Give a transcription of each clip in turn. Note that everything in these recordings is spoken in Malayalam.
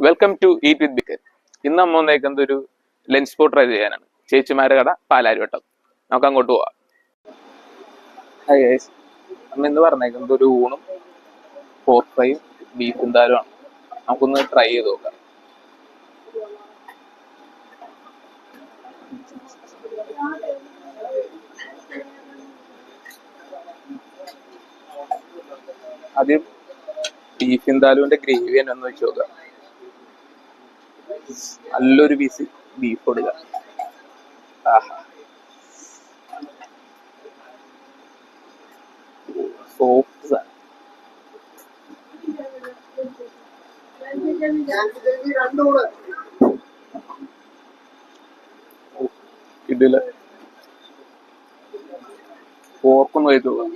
വെൽക്കം ടു ഈറ്റ് വിത്ത് ബിക്കൻ. ഇന്ന് നമ്മ വന്നേക്കുന്നത് ഒരു ലഞ്ച് സ്പോട്ട് ട്രൈ ചെയ്യാനാണ്. ചേച്ചിമാരുടെ കട പാലാരിവട്ടം. നമുക്ക് അങ്ങോട്ട് പോവാം. ഹായ് ഗൈസ്, നമ്മ ഇന്ന് പറഞ്ഞേക്കുന്നത് ഒരു ഊണും പോർക്ക് ഫ്രൈയും ബീഫും താരമാണ്. നമുക്കൊന്ന് ട്രൈ ചെയ്ത് നോക്കാം. ആദ്യം ബീഫ് ഇന്താലുവിന്റെ ഗ്രേവി തന്നെ ഒന്ന് വെച്ച് നോക്കാം. നല്ലൊരു പീസ് ബീഫ് കൊടുക്കുക. ആഹാ, സോഫ്റ്റ് സാധനം. ഇതില് പോർക്കൊന്ന് കഴിച്ചോളൂ.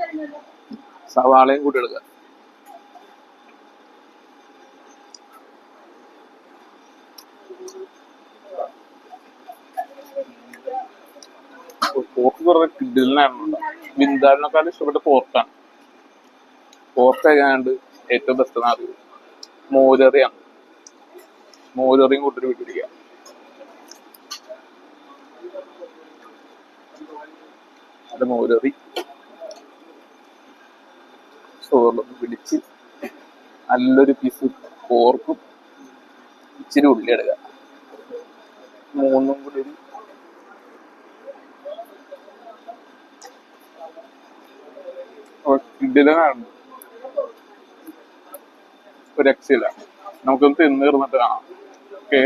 സവാളയും കൂടി എടുക്കുക. പോർക്ക് കുറേ കിഡിലിനാണ്. ബിന്ദാലിനേക്കാളും ഇഷ്ടപ്പെട്ട പോർക്കാണ്. പോർക്ക് കഴിക്കാണ്ട് ഏറ്റവും ബെസ്റ്റ് നാല് മോരറിയാണ്. മോരറിയും കൂട്ടി വിട്ടിരിക്കുക. അത് മോരറി ചോറിലൊന്ന് പിടിച്ച് നല്ലൊരു പീസ് പോർക്കും ഇച്ചിരി ഉള്ളി എടുക്കുക. മൂന്നും കൂടി ഒരു കിഡിലനാണ്. ഒരു രക്ഷയില്ല. നമുക്കൊന്ന് തിന്ന് തീർന്നിട്ട് കാണാം. ഓക്കെ.